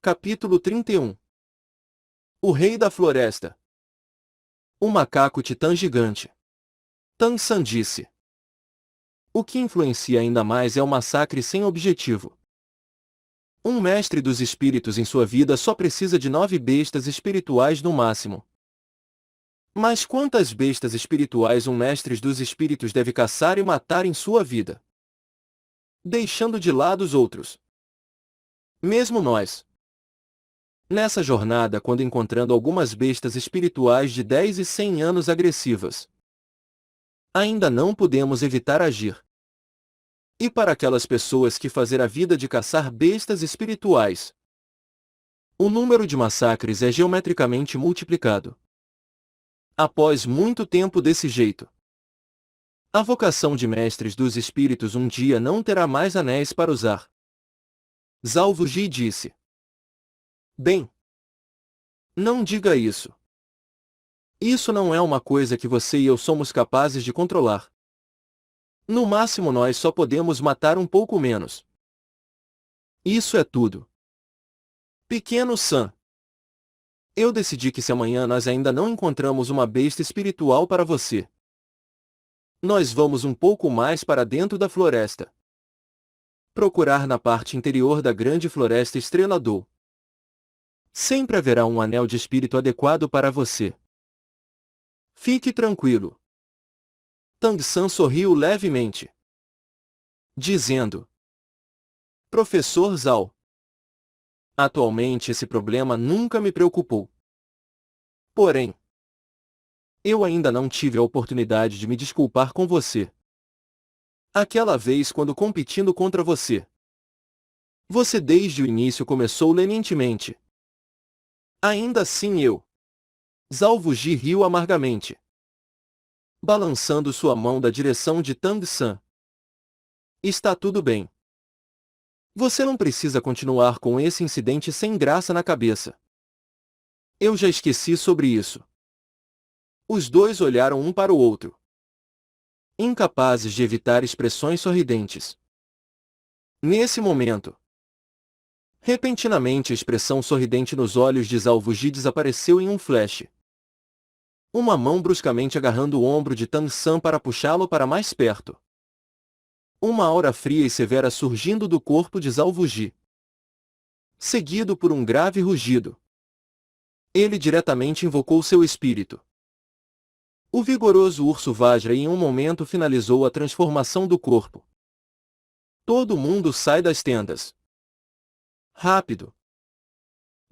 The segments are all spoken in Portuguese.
Capítulo 31. O Rei da Floresta. O macaco titã gigante. Tang San disse. O que influencia ainda mais é o massacre sem objetivo. Um mestre dos espíritos em sua vida só precisa de 9 bestas espirituais no máximo. Mas quantas bestas espirituais um mestre dos espíritos deve caçar e matar em sua vida? Deixando de lado os outros. Mesmo nós. Nessa jornada, quando encontrando algumas bestas espirituais de 10 e 100 anos agressivas, ainda não podemos evitar agir. E para aquelas pessoas que fazer a vida de caçar bestas espirituais, o número de massacres é geometricamente multiplicado. Após muito tempo desse jeito, a vocação de mestres dos espíritos um dia não terá mais anéis para usar. Zhao Wuji disse. Bem, não diga isso. Isso não é uma coisa que você e eu somos capazes de controlar. No máximo nós só podemos matar um pouco menos. Isso é tudo. Pequeno San. Eu decidi que se amanhã nós ainda não encontramos uma besta espiritual para você, nós vamos um pouco mais para dentro da floresta. Procurar na parte interior da grande floresta Estrela Dou. Sempre haverá um anel de espírito adequado para você. Fique tranquilo. Tang San sorriu levemente, dizendo: Professor Zhao, atualmente esse problema nunca me preocupou. Porém, eu ainda não tive a oportunidade de me desculpar com você. Aquela vez quando competindo contra você, você desde o início começou lenientemente. Ainda assim Zhao Wuji riu amargamente, balançando sua mão da direção de Tang San. Está tudo bem. Você não precisa continuar com esse incidente sem graça na cabeça. Eu já esqueci sobre isso. Os dois olharam um para o outro, incapazes de evitar expressões sorridentes. Nesse momento, repentinamente a expressão sorridente nos olhos de Zhao Wuji desapareceu em um flash. Uma mão bruscamente agarrando o ombro de Tang San para puxá-lo para mais perto. Uma aura fria e severa surgindo do corpo de Zhao Wuji, seguido por um grave rugido. Ele diretamente invocou seu espírito. O vigoroso urso Vajra em um momento finalizou a transformação do corpo. Todo mundo sai das tendas. Rápido!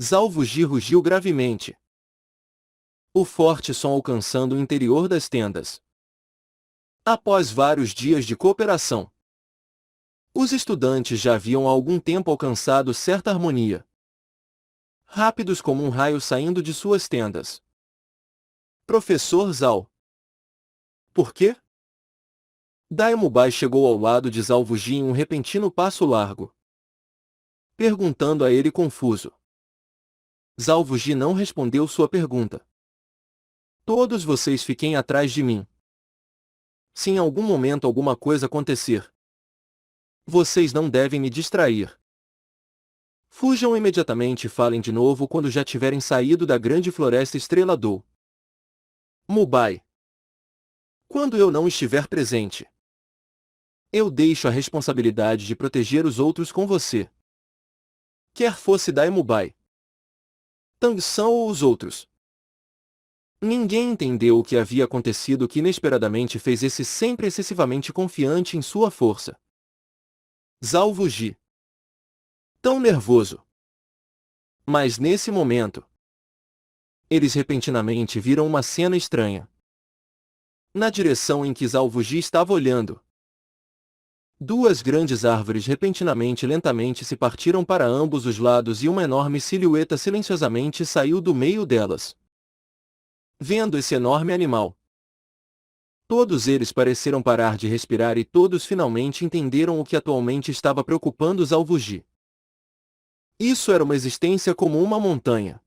Zhao Wuji rugiu gravemente, o forte som alcançando o interior das tendas. Após vários dias de cooperação, os estudantes já haviam há algum tempo alcançado certa harmonia. Rápidos como um raio saindo de suas tendas. Professor Zhao. Por quê? Daimubai chegou ao lado de Zhao Wuji em um repentino passo largo, perguntando a ele confuso. Zhao Wuji não respondeu sua pergunta. Todos vocês fiquem atrás de mim. Se em algum momento alguma coisa acontecer, vocês não devem me distrair. Fujam imediatamente e falem de novo quando já tiverem saído da grande floresta Estrela Dou. Mubai. Quando eu não estiver presente, eu deixo a responsabilidade de proteger os outros com você. Quer fosse Daimubai, Tang San ou os outros. Ninguém entendeu o que havia acontecido que inesperadamente fez esse sempre excessivamente confiante em sua força. Zhao Wuji. Tão nervoso. Mas nesse momento, eles repentinamente viram uma cena estranha. Na direção em que Zhao Wuji estava olhando, duas grandes árvores repentinamente e lentamente se partiram para ambos os lados e uma enorme silhueta silenciosamente saiu do meio delas. Vendo esse enorme animal, todos eles pareceram parar de respirar e todos finalmente entenderam o que atualmente estava preocupando Zhao Wuji. Isso era uma existência como uma montanha.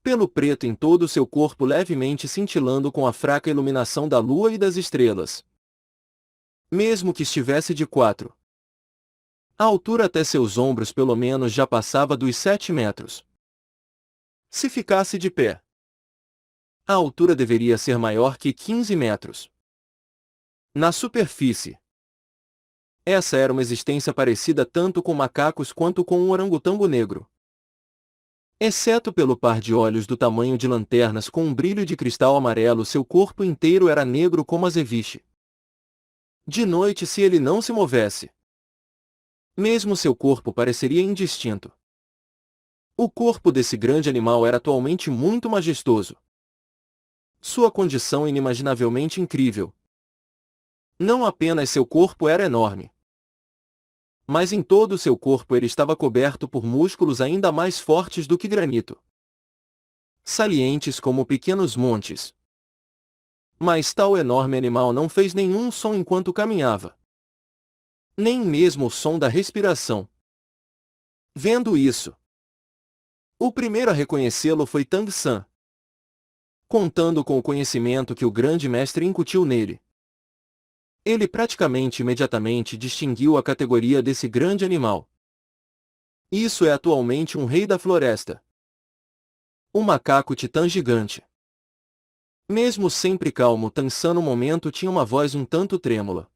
Pelo preto em todo o seu corpo levemente cintilando com a fraca iluminação da lua e das estrelas. Mesmo que estivesse de 4 A altura até seus ombros pelo menos já passava dos 7 metros. Se ficasse de pé, a altura deveria ser maior que 15 metros. Na superfície, essa era uma existência parecida tanto com macacos quanto com um orangotango negro. Exceto pelo par de olhos do tamanho de lanternas com um brilho de cristal amarelo, seu corpo inteiro era negro como azeviche. De noite, se ele não se movesse, mesmo seu corpo pareceria indistinto. O corpo desse grande animal era atualmente muito majestoso. Sua condição inimaginavelmente incrível. Não apenas seu corpo era enorme, mas em todo o seu corpo ele estava coberto por músculos ainda mais fortes do que granito, salientes como pequenos montes. Mas tal enorme animal não fez nenhum som enquanto caminhava, nem mesmo o som da respiração. Vendo isso, o primeiro a reconhecê-lo foi Tang San, contando com o conhecimento que o grande mestre incutiu nele. Ele praticamente imediatamente distinguiu a categoria desse grande animal. Isso é atualmente um rei da floresta. Um macaco titã gigante. Mesmo sempre calmo, Tang San no momento tinha uma voz um tanto trêmula.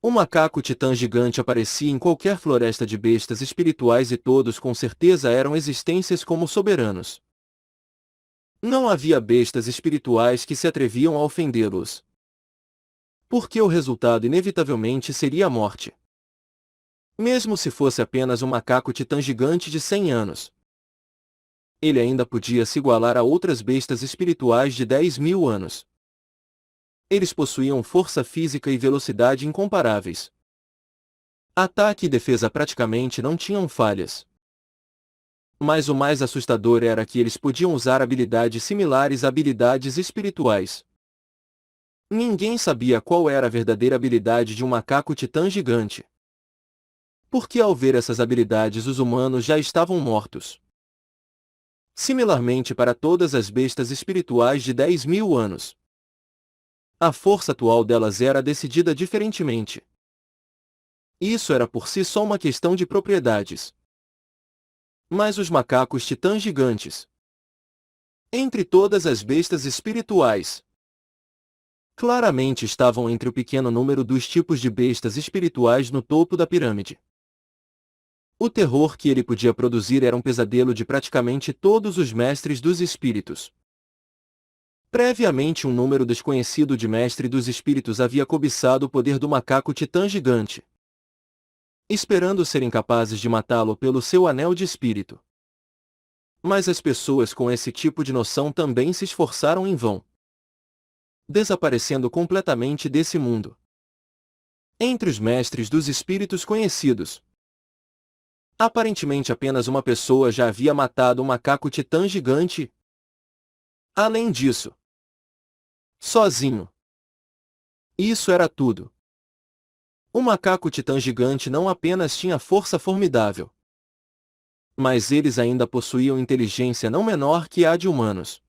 O macaco titã gigante aparecia em qualquer floresta de bestas espirituais e todos com certeza eram existências como soberanos. Não havia bestas espirituais que se atreviam a ofendê-los, porque o resultado inevitavelmente seria a morte. Mesmo se fosse apenas um macaco titã gigante de 100 anos, ele ainda podia se igualar a outras bestas espirituais de 10.000 anos. Eles possuíam força física e velocidade incomparáveis. Ataque e defesa praticamente não tinham falhas. Mas o mais assustador era que eles podiam usar habilidades similares a habilidades espirituais. Ninguém sabia qual era a verdadeira habilidade de um macaco titã gigante, porque ao ver essas habilidades os humanos já estavam mortos. Similarmente para todas as bestas espirituais de 10.000 anos, a força atual delas era decidida diferentemente. Isso era por si só uma questão de propriedades. Mas os macacos titãs gigantes, entre todas as bestas espirituais, claramente estavam entre o pequeno número dos tipos de bestas espirituais no topo da pirâmide. O terror que ele podia produzir era um pesadelo de praticamente todos os mestres dos espíritos. Previamente um número desconhecido de mestre dos espíritos havia cobiçado o poder do macaco titã gigante, esperando serem capazes de matá-lo pelo seu anel de espírito. Mas as pessoas com esse tipo de noção também se esforçaram em vão, desaparecendo completamente desse mundo. Entre os mestres dos espíritos conhecidos, aparentemente apenas uma pessoa já havia matado um macaco titã gigante. Além disso, sozinho. Isso era tudo. O macaco titã gigante não apenas tinha força formidável, mas eles ainda possuíam inteligência não menor que a de humanos.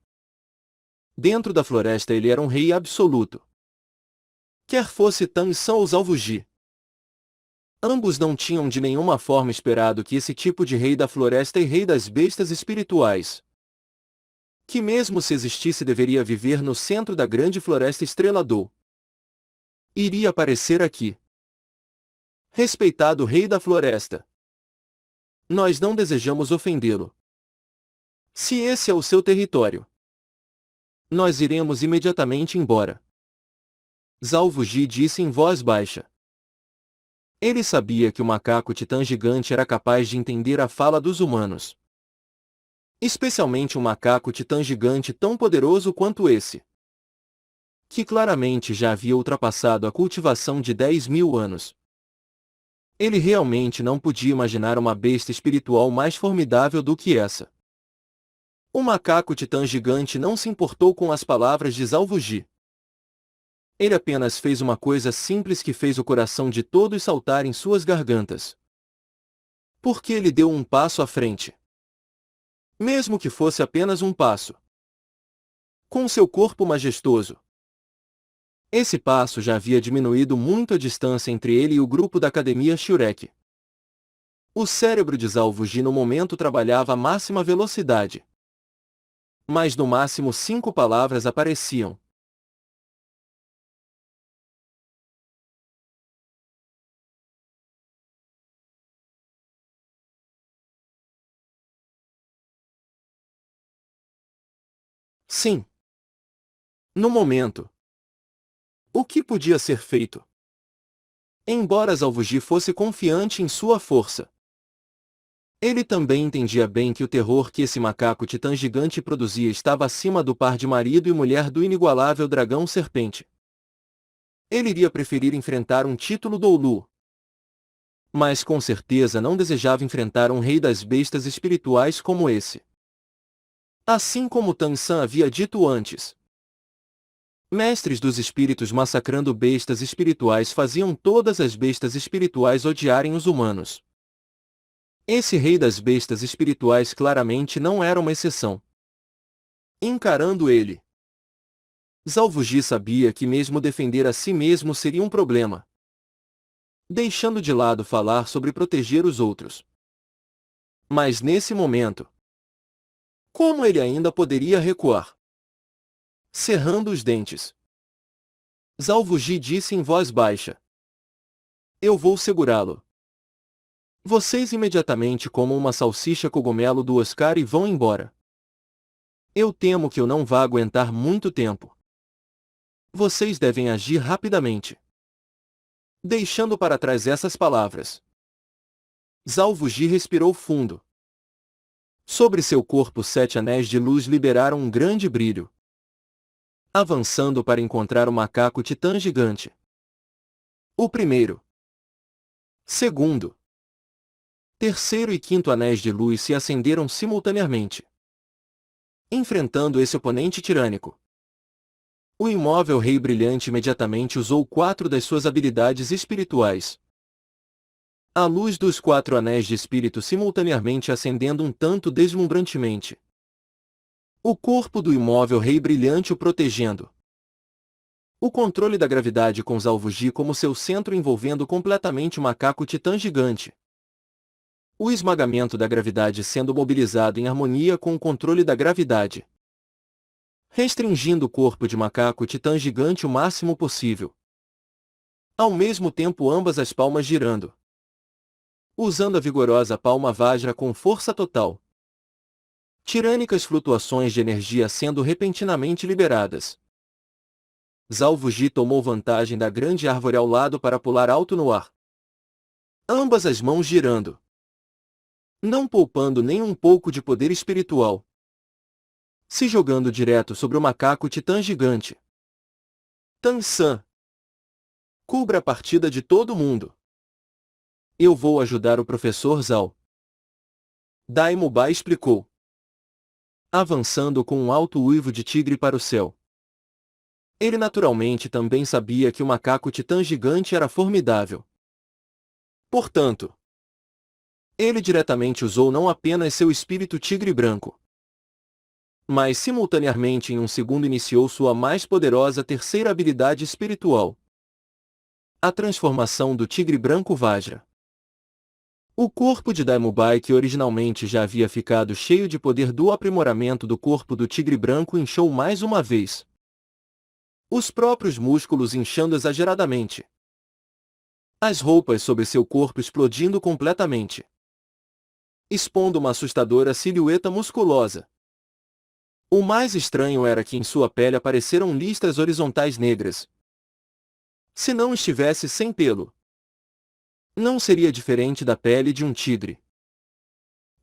Dentro da floresta ele era um rei absoluto. Quer fosse Tang San ou Zhao Wuji, ambos não tinham de nenhuma forma esperado que esse tipo de rei da floresta e rei das bestas espirituais, que mesmo se existisse deveria viver no centro da grande floresta Estrela d'Or, iria aparecer aqui. Respeitado rei da floresta, nós não desejamos ofendê-lo. Se esse é o seu território, nós iremos imediatamente embora. Zhao Wuji disse em voz baixa. Ele sabia que o macaco titã gigante era capaz de entender a fala dos humanos. Especialmente um macaco titã gigante tão poderoso quanto esse, que claramente já havia ultrapassado a cultivação de 10.000 anos. Ele realmente não podia imaginar uma besta espiritual mais formidável do que essa. O macaco titã gigante não se importou com as palavras de Zhao Wuji. Ele apenas fez uma coisa simples que fez o coração de todos saltar em suas gargantas. Porque ele deu um passo à frente. Mesmo que fosse apenas um passo. Com seu corpo majestoso. Esse passo já havia diminuído muito a distância entre ele e o grupo da Academia Shurek. O cérebro de Zhao Wuji no momento trabalhava a máxima velocidade. Mas no máximo 5 palavras apareciam. Sim. No momento. O que podia ser feito? Embora Zhao Wuji fosse confiante em sua força, ele também entendia bem que o terror que esse macaco titã gigante produzia estava acima do par de marido e mulher do inigualável dragão serpente. Ele iria preferir enfrentar um título Doulu. Mas com certeza não desejava enfrentar um rei das bestas espirituais como esse. Assim como Tan San havia dito antes. Mestres dos espíritos massacrando bestas espirituais faziam todas as bestas espirituais odiarem os humanos. Esse rei das bestas espirituais claramente não era uma exceção. Encarando ele, Zhao Wuji sabia que mesmo defender a si mesmo seria um problema. Deixando de lado falar sobre proteger os outros. Mas nesse momento, como ele ainda poderia recuar? Cerrando os dentes, Zhao Wuji disse em voz baixa: Eu vou segurá-lo. Vocês imediatamente comam uma salsicha cogumelo do Oscar e vão embora. Eu temo que eu não vá aguentar muito tempo. Vocês devem agir rapidamente. Deixando para trás essas palavras, Zhao Wuji respirou fundo. Sobre seu corpo 7 anéis de luz liberaram um grande brilho. Avançando para encontrar o macaco titã gigante. O primeiro, segundo, terceiro e quinto anéis de luz se acenderam simultaneamente. Enfrentando esse oponente tirânico, o imóvel rei brilhante imediatamente usou 4 das suas habilidades espirituais. A luz dos 4 anéis de espírito simultaneamente acendendo um tanto deslumbrantemente. O corpo do imóvel rei brilhante o protegendo. O controle da gravidade com Zhao Wuji como seu centro envolvendo completamente o macaco titã gigante. O esmagamento da gravidade sendo mobilizado em harmonia com o controle da gravidade. Restringindo o corpo de macaco titã gigante o máximo possível. Ao mesmo tempo ambas as palmas girando. Usando a vigorosa palma Vajra com força total. Tirânicas flutuações de energia sendo repentinamente liberadas. Zhao Wuji tomou vantagem da grande árvore ao lado para pular alto no ar. Ambas as mãos girando. Não poupando nem um pouco de poder espiritual. Se jogando direto sobre o macaco titã gigante. Tan San. Cubra a partida de todo mundo. Eu vou ajudar o professor Zhao. Dai Mubai explicou. Avançando com um alto uivo de tigre para o céu. Ele naturalmente também sabia que o macaco titã gigante era formidável. Portanto, ele diretamente usou não apenas seu espírito tigre branco, mas simultaneamente em um segundo iniciou sua mais poderosa terceira habilidade espiritual. A transformação do tigre branco Vajra. O corpo de Daimubai que originalmente já havia ficado cheio de poder do aprimoramento do corpo do tigre branco inchou mais uma vez. Os próprios músculos inchando exageradamente. As roupas sobre seu corpo explodindo completamente. Expondo uma assustadora silhueta musculosa. O mais estranho era que em sua pele apareceram listras horizontais negras. Se não estivesse sem pelo, não seria diferente da pele de um tigre.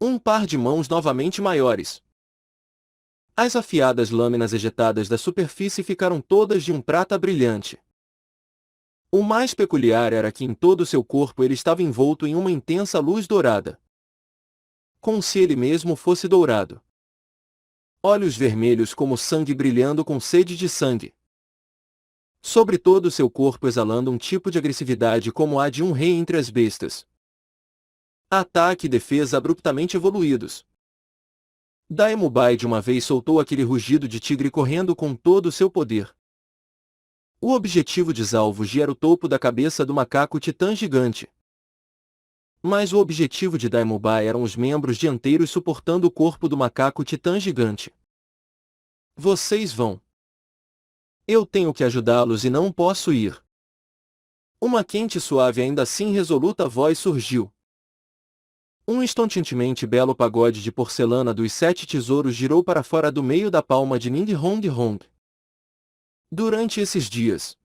Um par de mãos novamente maiores. As afiadas lâminas ejetadas da superfície ficaram todas de um prata brilhante. O mais peculiar era que em todo seu corpo ele estava envolto em uma intensa luz dourada. Como se ele mesmo fosse dourado. Olhos vermelhos como sangue brilhando com sede de sangue. Sobre todo o seu corpo exalando um tipo de agressividade como a de um rei entre as bestas. Ataque e defesa abruptamente evoluídos. Daimubai de uma vez soltou aquele rugido de tigre correndo com todo o seu poder. O objetivo de Zhao Wuji era o topo da cabeça do macaco titã gigante. Mas o objetivo de Daimobai eram os membros dianteiros suportando o corpo do macaco titã gigante. Vocês vão. Eu tenho que ajudá-los e não posso ir. Uma quente e suave ainda assim resoluta voz surgiu. Um estonteantemente belo pagode de porcelana dos 7 tesouros girou para fora do meio da palma de Ninghong Hong. Durante esses dias,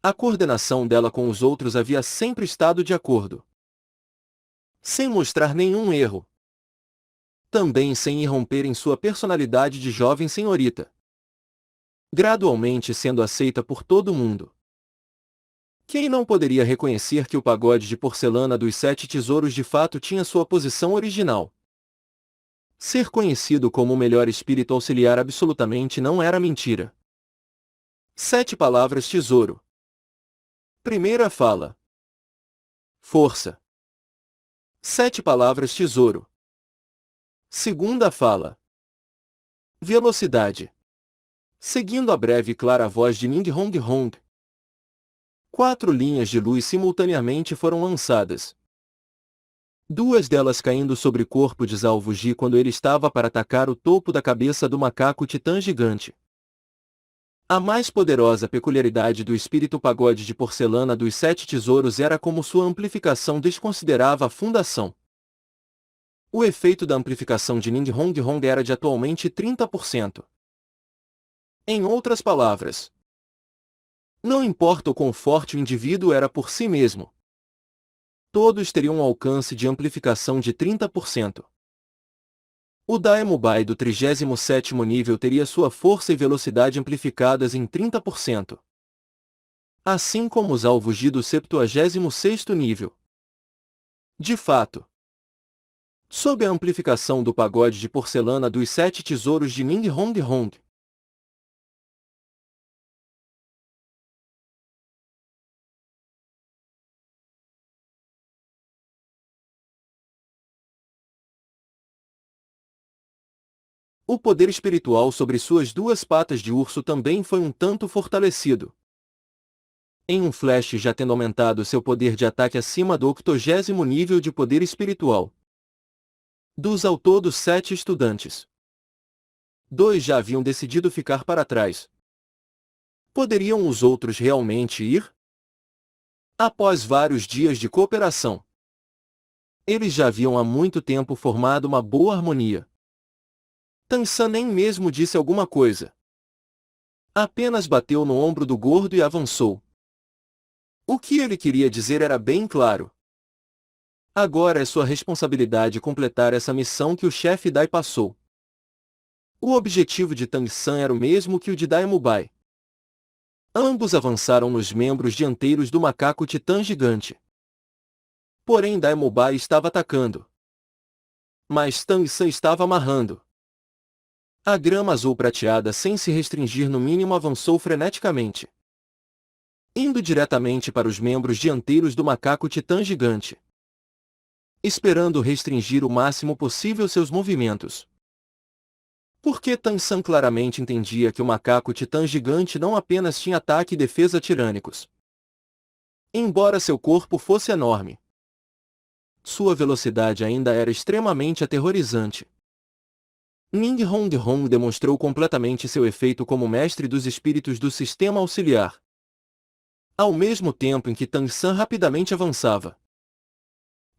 a coordenação dela com os outros havia sempre estado de acordo. Sem mostrar nenhum erro. Também sem irromper em sua personalidade de jovem senhorita. Gradualmente sendo aceita por todo mundo. Quem não poderia reconhecer que o pagode de porcelana dos 7 tesouros de fato tinha sua posição original? Ser conhecido como o melhor espírito auxiliar absolutamente não era mentira. 7 palavras tesouro. Primeira fala. Força. 7 palavras tesouro. Segunda fala. Velocidade. Seguindo a breve e clara voz de Ninghong Hong. 4 linhas de luz simultaneamente foram lançadas. 2 delas caindo sobre o corpo de Zhao Wuji quando ele estava para atacar o topo da cabeça do macaco titã gigante. A mais poderosa peculiaridade do espírito pagode de porcelana dos 7 tesouros era como sua amplificação desconsiderava a fundação. O efeito da amplificação de Ninghong Hong era de atualmente 30%. Em outras palavras, não importa o quão forte o indivíduo era por si mesmo, todos teriam um alcance de amplificação de 30%. O Daimobai do 37º nível teria sua força e velocidade amplificadas em 30%. Assim como os alvos do 76º nível. De fato, sob a amplificação do pagode de porcelana dos 7 tesouros de Ninghong Hong, o poder espiritual sobre suas 2 patas de urso também foi um tanto fortalecido. Em um flash já tendo aumentado seu poder de ataque acima do 80º nível de poder espiritual. Dos ao todo 7 estudantes. 2 já haviam decidido ficar para trás. Poderiam os outros realmente ir? Após vários dias de cooperação, eles já haviam há muito tempo formado uma boa harmonia. Tang San nem mesmo disse alguma coisa. Apenas bateu no ombro do gordo e avançou. O que ele queria dizer era bem claro. Agora é sua responsabilidade completar essa missão que o chefe Dai passou. O objetivo de Tang San era o mesmo que o de Daimobai. Ambos avançaram nos membros dianteiros do macaco titã gigante. Porém Daimobai estava atacando. Mas Tang San estava amarrando. A grama azul prateada sem se restringir no mínimo avançou freneticamente. Indo diretamente para os membros dianteiros do macaco titã gigante. Esperando restringir o máximo possível seus movimentos. Porque Tang San claramente entendia que o macaco titã gigante não apenas tinha ataque e defesa tirânicos. Embora seu corpo fosse enorme, sua velocidade ainda era extremamente aterrorizante. Ninghong Hong demonstrou completamente seu efeito como mestre dos espíritos do sistema auxiliar. Ao mesmo tempo em que Tang San rapidamente avançava,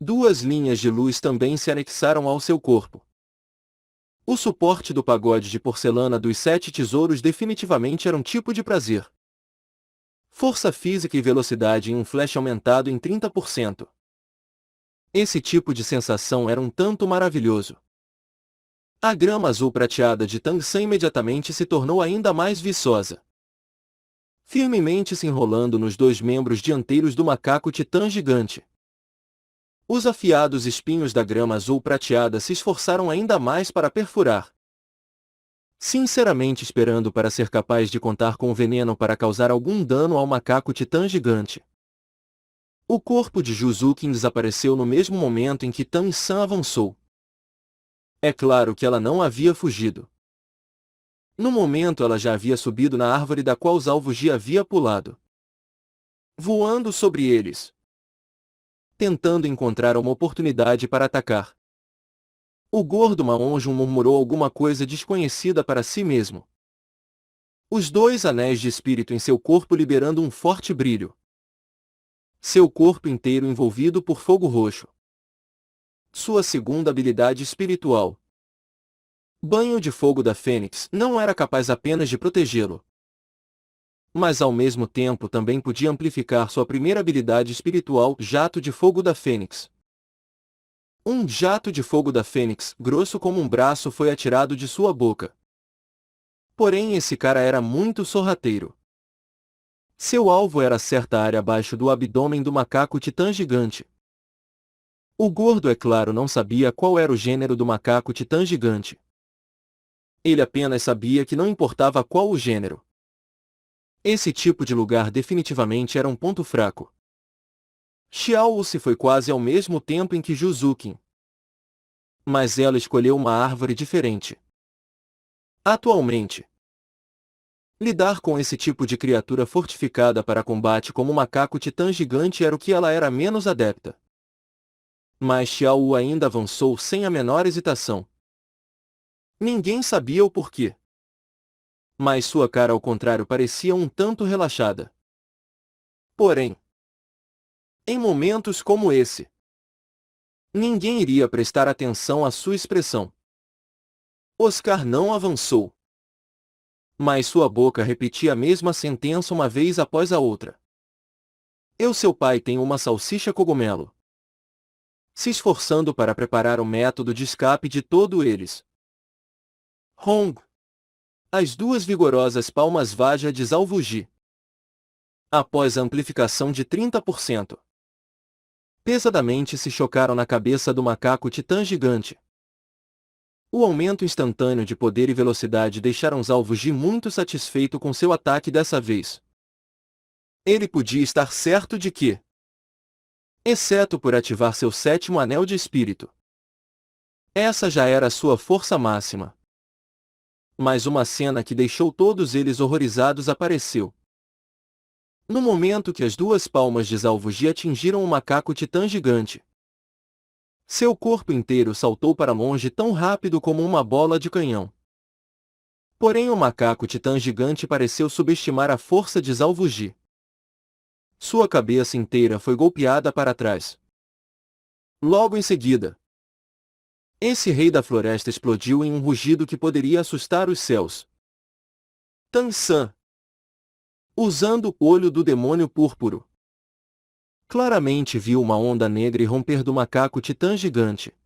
2 linhas de luz também se anexaram ao seu corpo. O suporte do pagode de porcelana dos 7 tesouros definitivamente era um tipo de prazer. Força física e velocidade em um flash aumentado em 30%. Esse tipo de sensação era um tanto maravilhoso. A grama azul prateada de Tang San imediatamente se tornou ainda mais viçosa. Firmemente se enrolando nos 2 membros dianteiros do macaco titã gigante. Os afiados espinhos da grama azul prateada se esforçaram ainda mais para perfurar. Sinceramente esperando para ser capaz de contar com o veneno para causar algum dano ao macaco titã gigante. O corpo de Juzukin desapareceu no mesmo momento em que Tang San avançou. É claro que ela não havia fugido. No momento ela já havia subido na árvore da qual Zhao Wuji havia pulado. Voando sobre eles. tentando encontrar uma oportunidade para atacar. O gordo Maonjum murmurou alguma coisa desconhecida para si mesmo. Os dois anéis de espírito em seu corpo liberando um forte brilho. Seu corpo inteiro envolvido por fogo roxo. Sua segunda habilidade espiritual. Banho de fogo da Fênix não era capaz apenas de protegê-lo, mas ao mesmo tempo também podia amplificar sua primeira habilidade espiritual, Jato de Fogo da Fênix. Um jato de fogo da Fênix, grosso como um braço, foi atirado de sua boca. Porém, esse cara era muito sorrateiro. Seu alvo era certa área abaixo do abdômen do macaco titã gigante. O gordo, é claro, não sabia qual era o gênero do macaco titã gigante. Ele apenas sabia que não importava qual o gênero. Esse tipo de lugar definitivamente era um ponto fraco. Xiao se foi quase ao mesmo tempo em que Juzukin. Mas ela escolheu uma árvore diferente. Atualmente, lidar com esse tipo de criatura fortificada para combate como o macaco titã gigante era o que ela era menos adepta. Mas Xiao ainda avançou sem a menor hesitação. Ninguém sabia o porquê. Mas sua cara, ao contrário, parecia um tanto relaxada. Porém, em momentos como esse, ninguém iria prestar atenção à sua expressão. Oscar não avançou. Mas sua boca repetia a mesma sentença uma vez após a outra. Seu pai tem uma salsicha cogumelo. Se esforçando para preparar o método de escape de todos eles. Hong. As duas vigorosas palmas Vajra de Alvugi. Após a amplificação de 30%. Pesadamente se chocaram na cabeça do macaco titã gigante. O aumento instantâneo de poder e velocidade deixaram Alvugi muito satisfeito com seu ataque dessa vez. Ele podia estar certo de que, exceto por ativar seu sétimo anel de espírito, essa já era sua força máxima. Mas uma cena que deixou todos eles horrorizados apareceu. No momento que as duas palmas de Alvugi atingiram o macaco titã gigante, seu corpo inteiro saltou para longe tão rápido como uma bola de canhão. Porém, o macaco titã gigante pareceu subestimar a força de Alvugi. Sua cabeça inteira foi golpeada para trás. Logo em seguida, esse rei da floresta explodiu em um rugido que poderia assustar os céus. Tan-san, usando o olho do demônio púrpuro, claramente viu uma onda negra irromper do macaco titã gigante.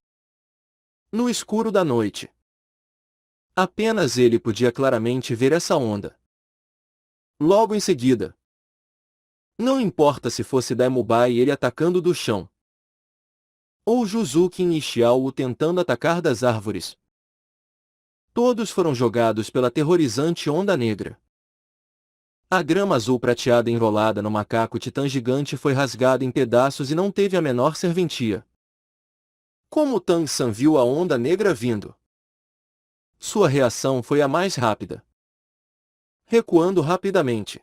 No escuro da noite, apenas ele podia claramente ver essa onda. Logo em seguida, não importa se fosse Daimubai ele atacando do chão, ou Juzukin e Xiao tentando atacar das árvores, todos foram jogados pela aterrorizante onda negra. A grama azul prateada enrolada no macaco titã gigante foi rasgada em pedaços e não teve a menor serventia. Como Tan-san viu a onda negra vindo, sua reação foi a mais rápida. Recuando rapidamente.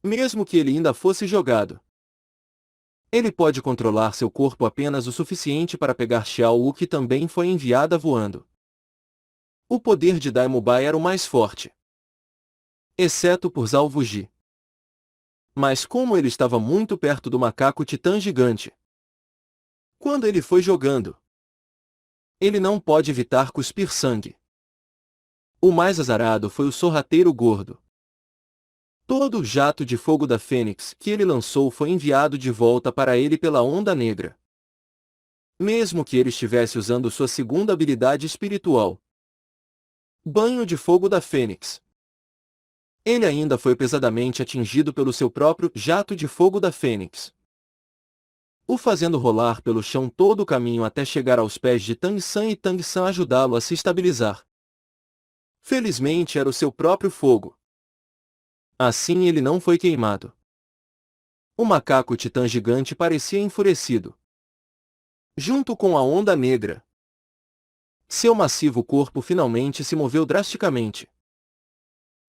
Mesmo que ele ainda fosse jogado, ele pode controlar seu corpo apenas o suficiente para pegar Xiao, que também foi enviada voando. O poder de Daimubai era o mais forte, exceto por Alvugi. Mas como ele estava muito perto do macaco titã gigante, quando ele foi jogando, ele não pode evitar cuspir sangue. O mais azarado foi o sorrateiro gordo. Todo o jato de fogo da Fênix que ele lançou foi enviado de volta para ele pela onda negra. Mesmo que ele estivesse usando sua segunda habilidade espiritual, Banho de Fogo da Fênix, ele ainda foi pesadamente atingido pelo seu próprio jato de fogo da Fênix, o fazendo rolar pelo chão todo o caminho até chegar aos pés de Tang-san e Tang-san ajudá-lo a se estabilizar. Felizmente era o seu próprio fogo. Assim ele não foi queimado. O macaco titã gigante parecia enfurecido. Junto com a onda negra, seu massivo corpo finalmente se moveu drasticamente.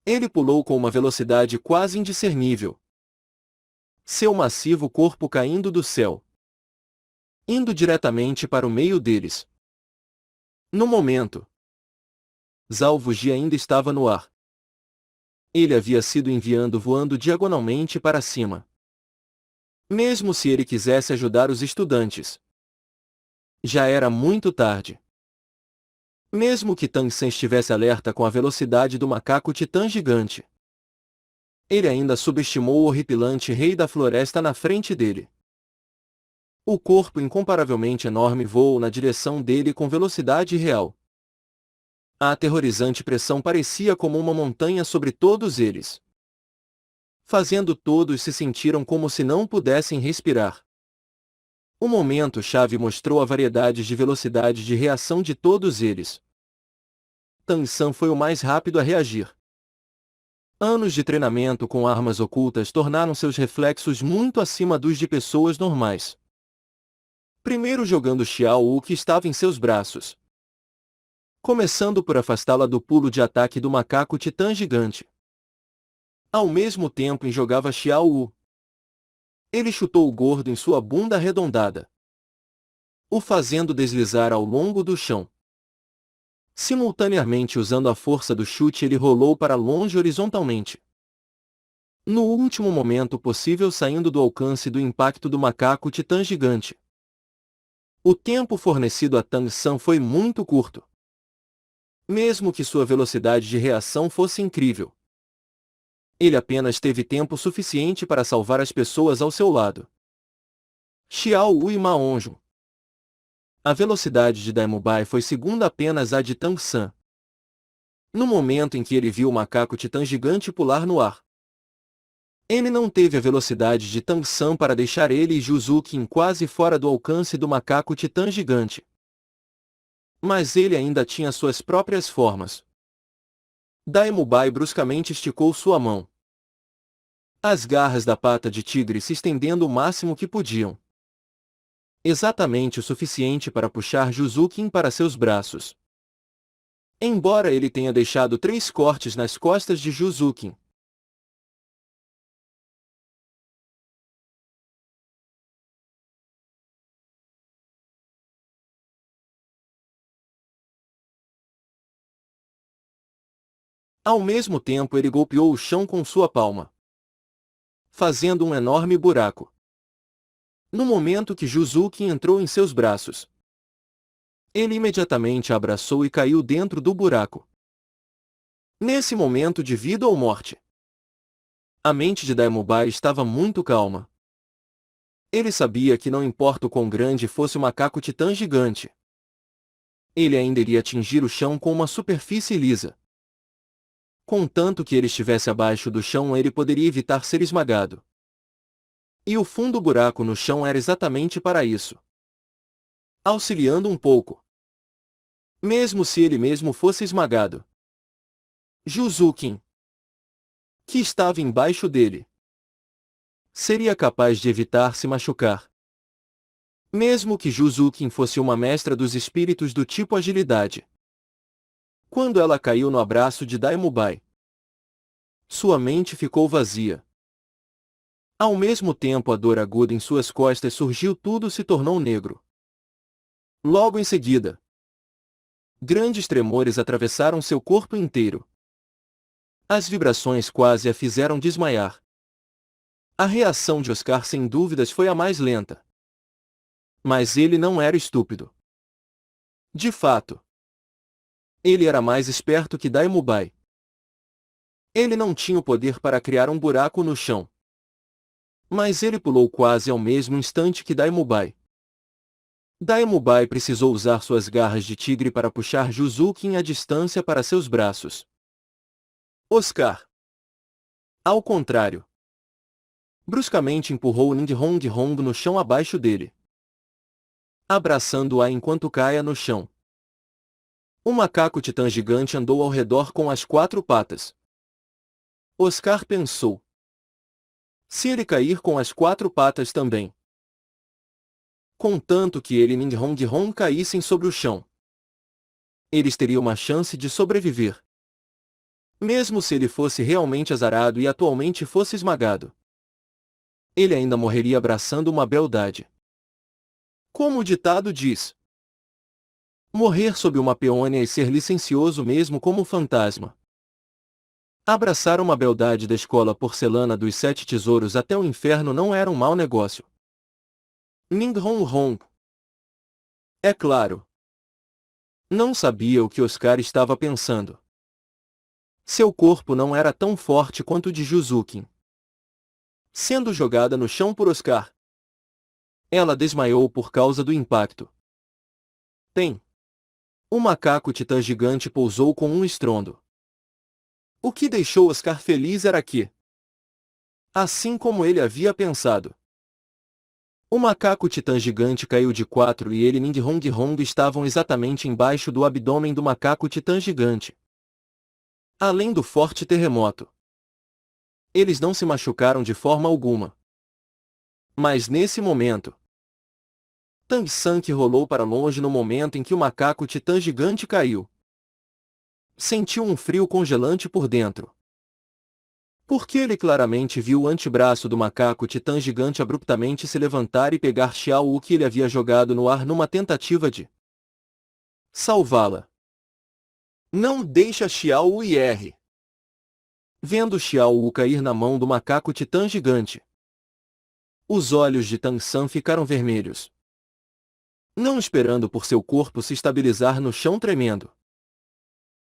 Ele pulou com uma velocidade quase indiscernível. Seu massivo corpo caindo do céu. indo diretamente para o meio deles. No momento, Zalvuji ainda estava no ar. Ele havia sido enviado voando diagonalmente para cima. Mesmo se ele quisesse ajudar os estudantes, já era muito tarde. Mesmo que Tang Sen estivesse alerta com a velocidade do macaco titã gigante, ele ainda subestimou o horripilante rei da floresta na frente dele. O corpo incomparavelmente enorme voou na direção dele com velocidade real. A aterrorizante pressão parecia como uma montanha sobre todos eles, fazendo todos se sentiram como se não pudessem respirar. O momento-chave mostrou a variedade de velocidade de reação de todos eles. Tang San foi o mais rápido a reagir. Anos de treinamento com armas ocultas tornaram seus reflexos muito acima dos de pessoas normais. Primeiro jogando Xiao Wu que estava em seus braços, começando por afastá-la do pulo de ataque do macaco titã gigante. Ao mesmo tempo jogava Xiao Wu. Ele chutou o gordo em sua bunda arredondada, o fazendo deslizar ao longo do chão. Simultaneamente usando a força do chute ele rolou para longe horizontalmente. No último momento possível saindo do alcance do impacto do macaco titã gigante. O tempo fornecido a Tang San foi muito curto. Mesmo que sua velocidade de reação fosse incrível, ele apenas teve tempo suficiente para salvar as pessoas ao seu lado. Xiao Wu e Ma Hongzhou. A velocidade de Daemubai foi segunda apenas à de Tang San. No momento em que ele viu o macaco titã gigante pular no ar, ele não teve a velocidade de Tang San para deixar ele e Juzukin quase fora do alcance do macaco titã gigante. Mas ele ainda tinha suas próprias formas. Daemubai bruscamente esticou sua mão. As garras da pata de tigre se estendendo o máximo que podiam. Exatamente o suficiente para puxar Juzukin para seus braços. Embora ele tenha deixado 3 cortes nas costas de Juzukin. Ao mesmo tempo ele golpeou o chão com sua palma, fazendo um enorme buraco. No momento que Juzukin entrou em seus braços, ele imediatamente a abraçou e caiu dentro do buraco. Nesse momento de vida ou morte, a mente de Daemubai estava muito calma. Ele sabia que não importa o quão grande fosse o macaco titã gigante, ele ainda iria atingir o chão com uma superfície lisa. Contanto que ele estivesse abaixo do chão ele poderia evitar ser esmagado. E o fundo buraco no chão era exatamente para isso, auxiliando um pouco. Mesmo se ele mesmo fosse esmagado, Juzukin, que estava embaixo dele, seria capaz de evitar se machucar. Mesmo que Juzukin fosse uma mestra dos espíritos do tipo agilidade. Quando ela caiu no abraço de Daemubai, sua mente ficou vazia. Ao mesmo tempo a dor aguda em suas costas surgiu, tudo se tornou negro. Logo em seguida, grandes tremores atravessaram seu corpo inteiro. As vibrações quase a fizeram desmaiar. A reação de Oscar sem dúvidas foi a mais lenta. Mas ele não era estúpido. De fato, ele era mais esperto que Daemubai. Ele não tinha o poder para criar um buraco no chão. Mas ele pulou quase ao mesmo instante que Daemubai. Daemubai precisou usar suas garras de tigre para puxar Juzukin à distância para seus braços. Oscar, ao contrário, bruscamente empurrou Ninghong no chão abaixo dele, abraçando-a enquanto caia no chão. O macaco titã gigante andou ao redor com as 4 patas. Oscar pensou: se ele cair com as 4 patas também, contanto que ele e Ninghong caíssem sobre o chão, eles teriam uma chance de sobreviver. Mesmo se ele fosse realmente azarado e atualmente fosse esmagado, ele ainda morreria abraçando uma beldade. Como o ditado diz, morrer sob uma peônia e ser licencioso mesmo como um fantasma. Abraçar uma beldade da escola porcelana dos 7 tesouros até o inferno não era um mau negócio. Ning Hong Hong. É claro. Não sabia o que Oscar estava pensando. Seu corpo não era tão forte quanto o de Juzukin. Sendo jogada no chão por Oscar, ela desmaiou por causa do impacto. Tem. O macaco titã gigante pousou com um estrondo. O que deixou Oscar feliz era que, assim como ele havia pensado, o macaco titã gigante caiu de 4 e ele e Ning Hong Hong estavam exatamente embaixo do abdômen do macaco titã gigante. Além do forte terremoto, eles não se machucaram de forma alguma. Mas nesse momento, Tang San que rolou para longe no momento em que o macaco titã gigante caiu. Sentiu um frio congelante por dentro. Porque ele claramente viu o antebraço do macaco titã gigante abruptamente se levantar e pegar Xiao Wu que ele havia jogado no ar numa tentativa de salvá-la. Não deixa Xiao Wu ir. Vendo Xiao Wu cair na mão do macaco titã gigante, os olhos de Tang San ficaram vermelhos. Não esperando por seu corpo se estabilizar no chão tremendo,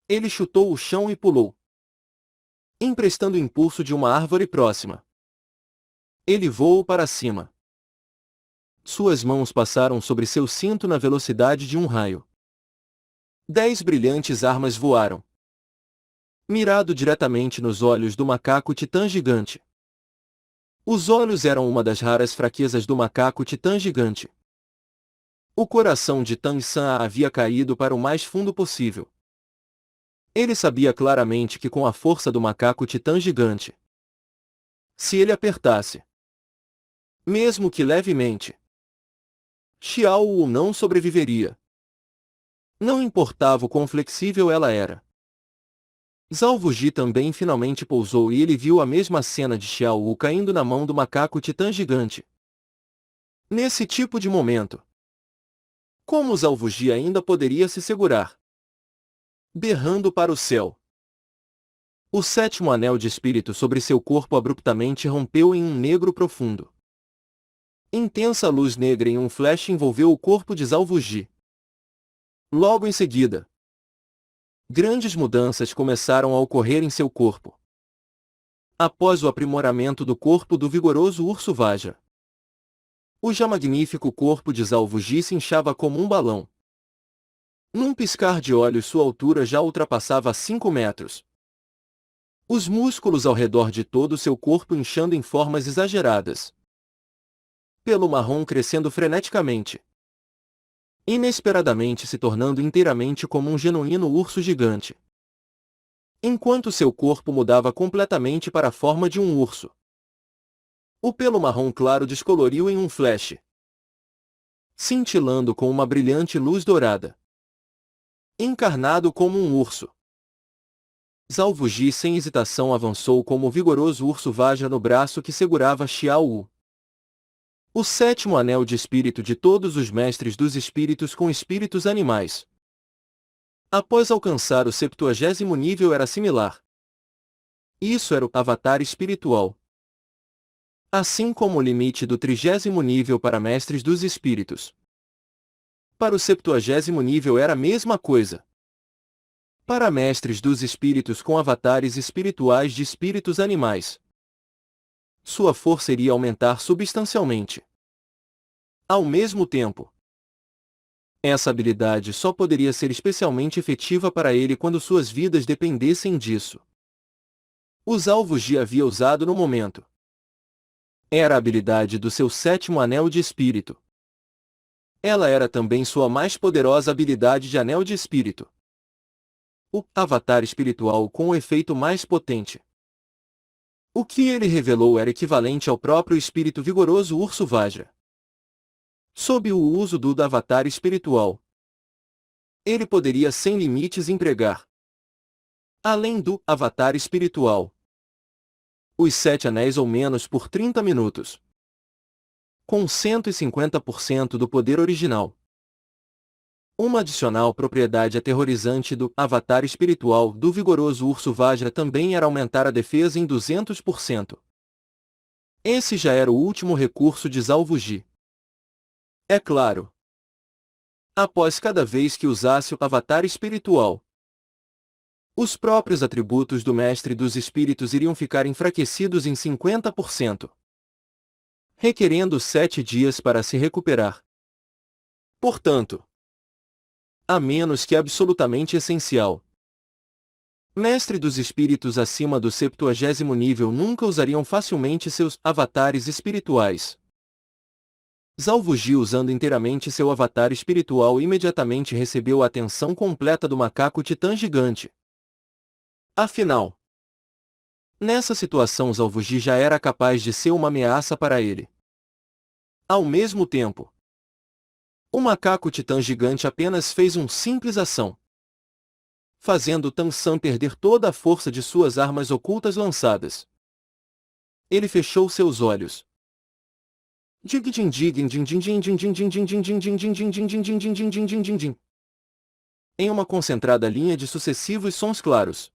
ele chutou o chão e pulou, emprestando o impulso de uma árvore próxima. Ele voou para cima. Suas mãos passaram sobre seu cinto na velocidade de um raio. 10 brilhantes armas voaram, mirado diretamente nos olhos do macaco titã gigante. Os olhos eram uma das raras fraquezas do macaco titã gigante. O coração de Tang San havia caído para o mais fundo possível. Ele sabia claramente que com a força do macaco titã gigante, se ele apertasse, mesmo que levemente, Xiao Wu não sobreviveria. Não importava o quão flexível ela era. Zhao Wuji também finalmente pousou e ele viu a mesma cena de Xiao Wu caindo na mão do macaco titã gigante. Nesse tipo de momento, como Zhao Wuji ainda poderia se segurar? Berrando para o céu. O 7º anel de espírito sobre seu corpo abruptamente rompeu em um negro profundo. Intensa luz negra em um flash envolveu o corpo de Zhao Wuji. Logo em seguida, grandes mudanças começaram a ocorrer em seu corpo. Após o aprimoramento do corpo do vigoroso urso Vajra, o já magnífico corpo de Zhao Wuji se inchava como um balão. Num piscar de olhos sua altura já ultrapassava 5 metros. Os músculos ao redor de todo seu corpo inchando em formas exageradas. Pelo marrom crescendo freneticamente. Inesperadamente se tornando inteiramente como um genuíno urso gigante. Enquanto seu corpo mudava completamente para a forma de um urso. O pelo marrom claro descoloriu em um flash, cintilando com uma brilhante luz dourada. Encarnado como um urso. Zhao Wuji sem hesitação avançou como o vigoroso urso Vajra no braço que segurava Xiao Wu. O 7º anel de espírito de todos os mestres dos espíritos com espíritos animais. Após alcançar o 70º nível era similar. Isso era o avatar espiritual. Assim como o limite do 30º nível para mestres dos espíritos. Para o 70º nível era a mesma coisa. Para mestres dos espíritos com avatares espirituais de espíritos animais, sua força iria aumentar substancialmente. Ao mesmo tempo, essa habilidade só poderia ser especialmente efetiva para ele quando suas vidas dependessem disso. Os alvos de havia usado no momento. Era a habilidade do seu 7º anel de espírito. Ela era também sua mais poderosa habilidade de anel de espírito. O avatar espiritual com o efeito mais potente. O que ele revelou era equivalente ao próprio espírito vigoroso urso Vajra. Sob o uso do avatar espiritual, ele poderia sem limites empregar, além do avatar espiritual, os 7 anéis ou menos por 30 minutos. com 150% do poder original. Uma adicional propriedade aterrorizante do avatar espiritual do vigoroso urso Vajra também era aumentar a defesa em 200%. Esse já era o último recurso de Zalvuji. É claro. Após cada vez que usasse o avatar espiritual, os próprios atributos do Mestre dos Espíritos iriam ficar enfraquecidos em 50%, requerendo 7 dias para se recuperar. Portanto, a menos que absolutamente essencial, Mestre dos Espíritos acima do 70º nível nunca usariam facilmente seus avatares espirituais. Zalvuji, usando inteiramente seu avatar espiritual, imediatamente recebeu a atenção completa do macaco titã gigante. Afinal, nessa situação Zalvuji já era capaz de ser uma ameaça para ele. Ao mesmo tempo, o macaco titã gigante apenas fez uma simples ação, fazendo Tan-san perder toda a força de suas armas ocultas lançadas. Ele fechou seus olhos. Em uma concentrada linha de sucessivos sons claros.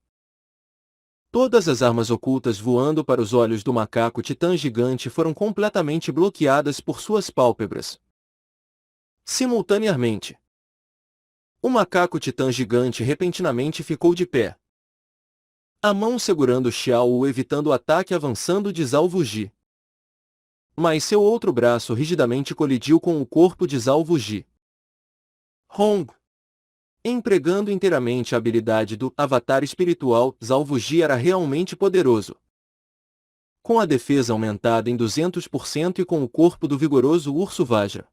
Todas as armas ocultas voando para os olhos do macaco titã gigante foram completamente bloqueadas por suas pálpebras. Simultaneamente, o macaco titã gigante repentinamente ficou de pé. A mão segurando Xiao, evitando o ataque avançando de Zalvuji. Mas seu outro braço rigidamente colidiu com o corpo de Zalvuji. Hong. Empregando inteiramente a habilidade do avatar espiritual, Zalvuji era realmente poderoso. Com a defesa aumentada em 200% e com o corpo do vigoroso urso Vajra.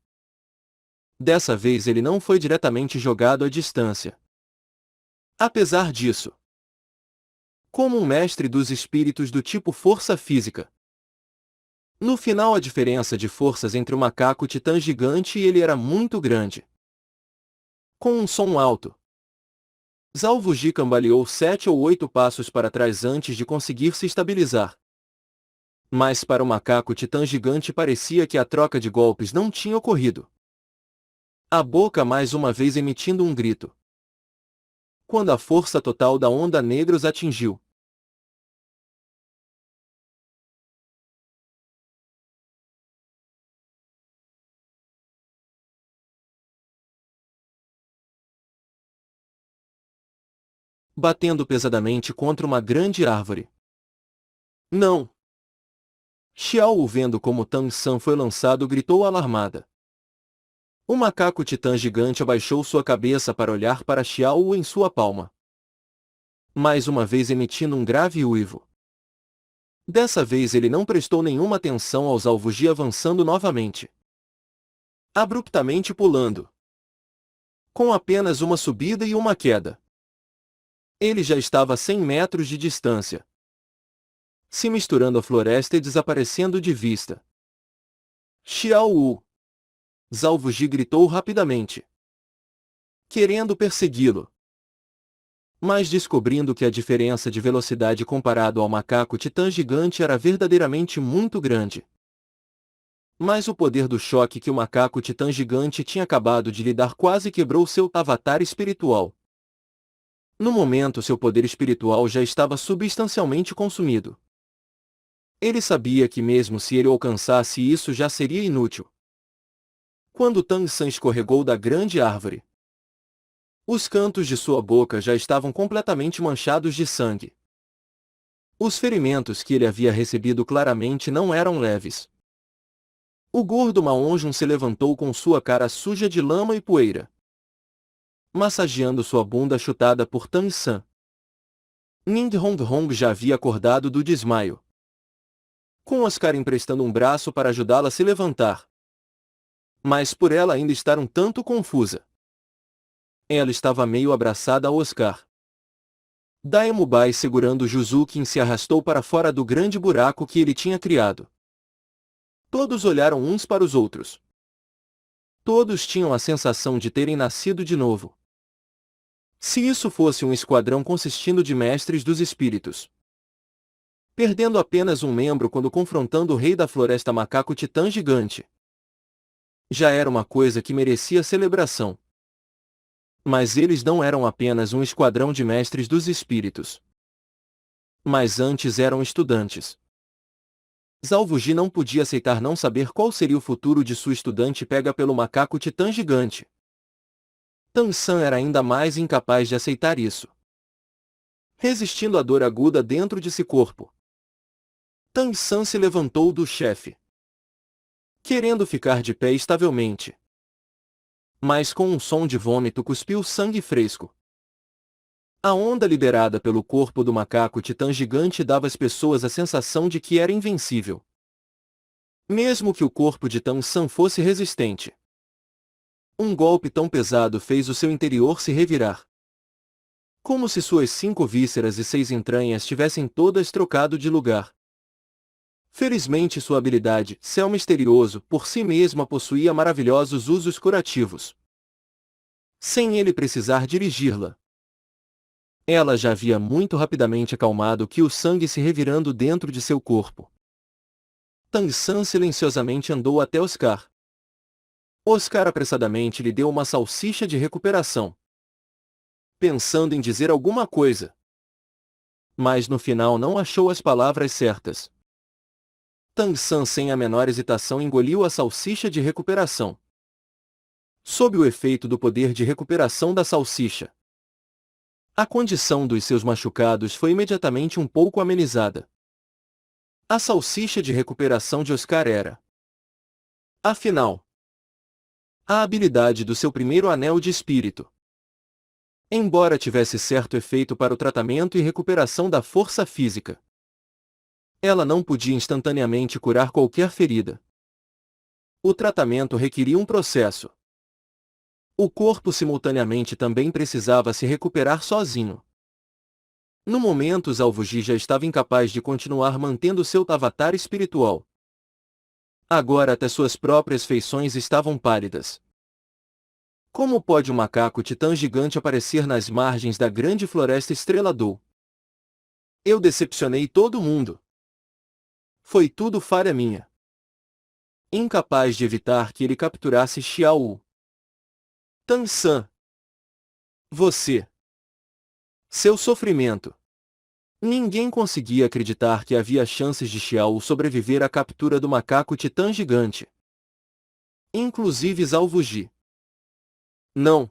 Dessa vez ele não foi diretamente jogado à distância. Apesar disso, como um mestre dos espíritos do tipo força física, no final a diferença de forças entre o macaco titã gigante e ele era muito grande. Com um som alto, Zalvuji cambaleou 7 ou 8 passos para trás antes de conseguir se estabilizar. Mas para o macaco titã gigante parecia que a troca de golpes não tinha ocorrido. A boca mais uma vez emitindo um grito. Quando a força total da onda negra os atingiu, batendo pesadamente contra uma grande árvore. Não! Xiao, vendo como Tan-san foi lançado, gritou alarmada. O macaco titã gigante abaixou sua cabeça para olhar para Xiao em sua palma. Mais uma vez emitindo um grave uivo. Dessa vez ele não prestou nenhuma atenção aos Zalvuji avançando novamente. Abruptamente pulando. Com apenas uma subida e uma queda. Ele já estava a 100 metros de distância, se misturando à floresta e desaparecendo de vista. Xiao! Zalvuji gritou rapidamente, querendo persegui-lo. Mas descobrindo que a diferença de velocidade comparado ao macaco titã gigante era verdadeiramente muito grande. Mas o poder do choque que o macaco titã gigante tinha acabado de lhe dar quase quebrou seu avatar espiritual. No momento seu poder espiritual já estava substancialmente consumido. Ele sabia que mesmo se ele alcançasse isso já seria inútil. Quando Tan-san escorregou da grande árvore, os cantos de sua boca já estavam completamente manchados de sangue. Os ferimentos que ele havia recebido claramente não eram leves. O gordo Maonjun se levantou com sua cara suja de lama e poeira, massageando sua bunda chutada por Tan-san. Nindhong já havia acordado do desmaio, com Oscar emprestando um braço para ajudá-la a se levantar. Mas por ela ainda estar um tanto confusa, ela estava meio abraçada a Oscar. Daemubai, segurando Juzukin, se arrastou para fora do grande buraco que ele tinha criado. Todos olharam uns para os outros. Todos tinham a sensação de terem nascido de novo. Se isso fosse um esquadrão consistindo de mestres dos espíritos, perdendo apenas um membro quando confrontando o rei da floresta macaco titã gigante, Já era uma coisa que merecia celebração. Mas eles não eram apenas um esquadrão de mestres dos espíritos. Mas antes eram estudantes. Zhao Wuji não podia aceitar não saber qual seria o futuro de sua estudante pega pelo macaco titã gigante. Tang San era ainda mais incapaz de aceitar isso. Resistindo à dor aguda dentro de seu corpo, Tang San se levantou do chefe, querendo ficar de pé estavelmente. Mas com um som de vômito cuspiu sangue fresco. A onda liberada pelo corpo do macaco titã gigante dava às pessoas a sensação de que era invencível. Mesmo que o corpo de Tang San fosse resistente. Um golpe tão pesado fez o seu interior se revirar. Como se suas 5 vísceras e 6 entranhas tivessem todas trocado de lugar. Felizmente sua habilidade, céu misterioso, por si mesma possuía maravilhosos usos curativos. Sem ele precisar dirigi-la. Ela já havia muito rapidamente acalmado que o sangue se revirando dentro de seu corpo. Tang San silenciosamente andou até Oscar. Oscar apressadamente lhe deu uma salsicha de recuperação, pensando em dizer alguma coisa. Mas no final não achou as palavras certas. Tang San sem a menor hesitação engoliu a salsicha de recuperação. Sob o efeito do poder de recuperação da salsicha, a condição dos seus machucados foi imediatamente um pouco amenizada. A salsicha de recuperação de Oscar era, afinal, a habilidade do seu primeiro anel de espírito. Embora tivesse certo efeito para o tratamento e recuperação da força física, ela não podia instantaneamente curar qualquer ferida. O tratamento requeria um processo. O corpo simultaneamente também precisava se recuperar sozinho. No momento Zhao Wuji já estava incapaz de continuar mantendo seu avatar espiritual. Agora até suas próprias feições estavam pálidas. Como pode um macaco titã gigante aparecer nas margens da grande floresta Estrela-Dou? Eu decepcionei todo mundo. Foi tudo falha minha. Incapaz de evitar que ele capturasse Xiao Wu. Tang San. Você. Seu sofrimento. Ninguém conseguia acreditar que havia chances de Xiao Wu sobreviver à captura do macaco titã gigante. Inclusive Zhao Wuji. Não.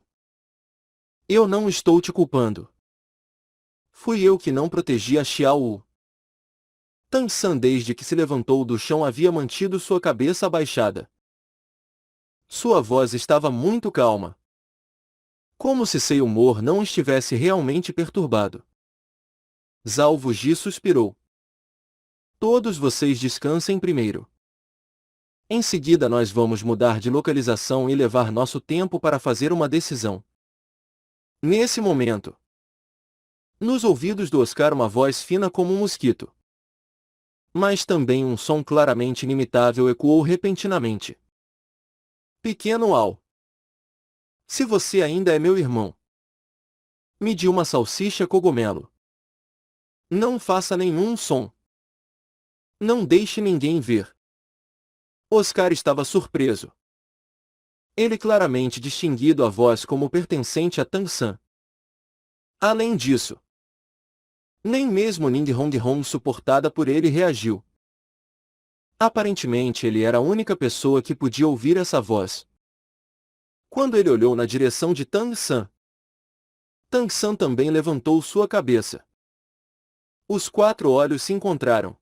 Eu não estou te culpando. Fui eu que não protegi a Xiao Wu. Tang San desde que se levantou do chão havia mantido sua cabeça abaixada. Sua voz estava muito calma. Como se seu humor não estivesse realmente perturbado. Zhao Wuji suspirou. Todos vocês descansem primeiro. Em seguida nós vamos mudar de localização e levar nosso tempo para fazer uma decisão. Nesse momento, nos ouvidos do Oscar uma voz fina como um mosquito. Mas também um som claramente inimitável ecoou repentinamente. Pequeno Al. Se você ainda é meu irmão, me dê uma salsicha cogumelo. Não faça nenhum som. Não deixe ninguém ver. Oscar estava surpreso. Ele claramente distinguido a voz como pertencente a Tang San. Além disso, nem mesmo Ning Hong suportada por ele reagiu. Aparentemente ele era a única pessoa que podia ouvir essa voz. Quando ele olhou na direção de Tang San também levantou sua cabeça. Os 4 olhos se encontraram.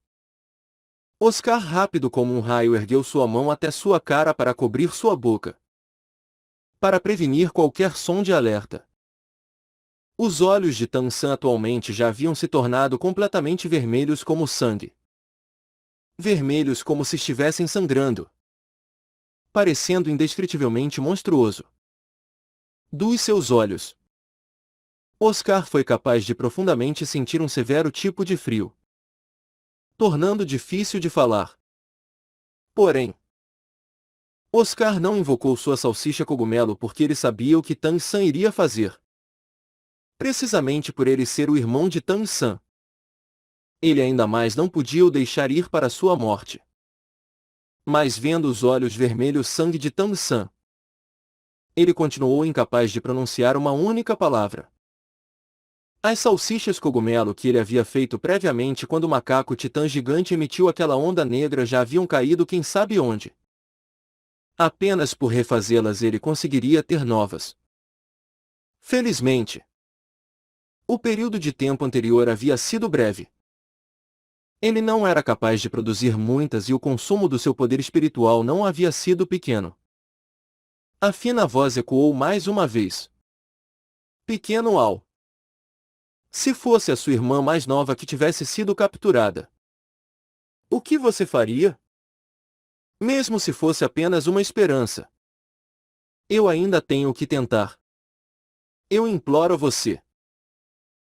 Oscar rápido como um raio ergueu sua mão até sua cara para cobrir sua boca. Para prevenir qualquer som de alerta. Os olhos de Tang San atualmente já haviam se tornado completamente vermelhos como sangue. Vermelhos como se estivessem sangrando. Parecendo indescritivelmente monstruoso. Dos seus olhos, Oscar foi capaz de profundamente sentir um severo tipo de frio, tornando difícil de falar. Porém, Oscar não invocou sua salsicha cogumelo porque ele sabia o que Tang San iria fazer. Precisamente por ele ser o irmão de Tang San, ele ainda mais não podia o deixar ir para sua morte. Mas vendo os olhos vermelhos sangue de Tang San, ele continuou incapaz de pronunciar uma única palavra. As salsichas cogumelo que ele havia feito previamente quando o macaco titã gigante emitiu aquela onda negra já haviam caído quem sabe onde. Apenas por refazê-las ele conseguiria ter novas. Felizmente, o período de tempo anterior havia sido breve. Ele não era capaz de produzir muitas e o consumo do seu poder espiritual não havia sido pequeno. A fina voz ecoou mais uma vez. Pequeno Al. Se fosse a sua irmã mais nova que tivesse sido capturada, o que você faria? Mesmo se fosse apenas uma esperança. Eu ainda tenho que tentar. Eu imploro a você.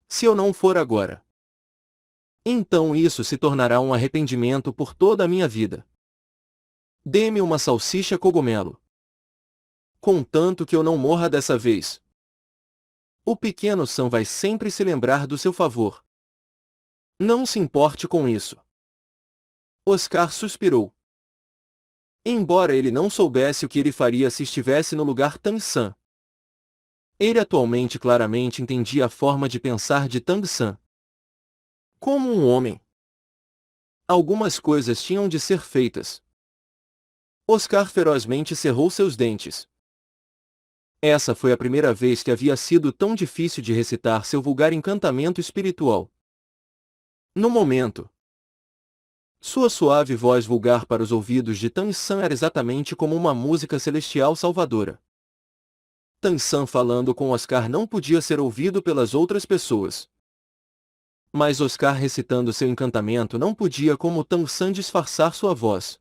Se eu não for agora, então isso se tornará um arrependimento por toda a minha vida. Dê-me uma salsicha cogumelo. Contanto que eu não morra dessa vez. O pequeno Sam vai sempre se lembrar do seu favor. Não se importe com isso. Oscar suspirou. Embora ele não soubesse o que ele faria se estivesse no lugar Tang San, ele atualmente claramente entendia a forma de pensar de Tang San. Como um homem, algumas coisas tinham de ser feitas. Oscar ferozmente cerrou seus dentes. Essa foi a primeira vez que havia sido tão difícil de recitar seu vulgar encantamento espiritual. No momento, sua suave voz vulgar para os ouvidos de Tang San era exatamente como uma música celestial salvadora. Tang San falando com Oscar não podia ser ouvido pelas outras pessoas. Mas Oscar recitando seu encantamento não podia como Tang San disfarçar sua voz.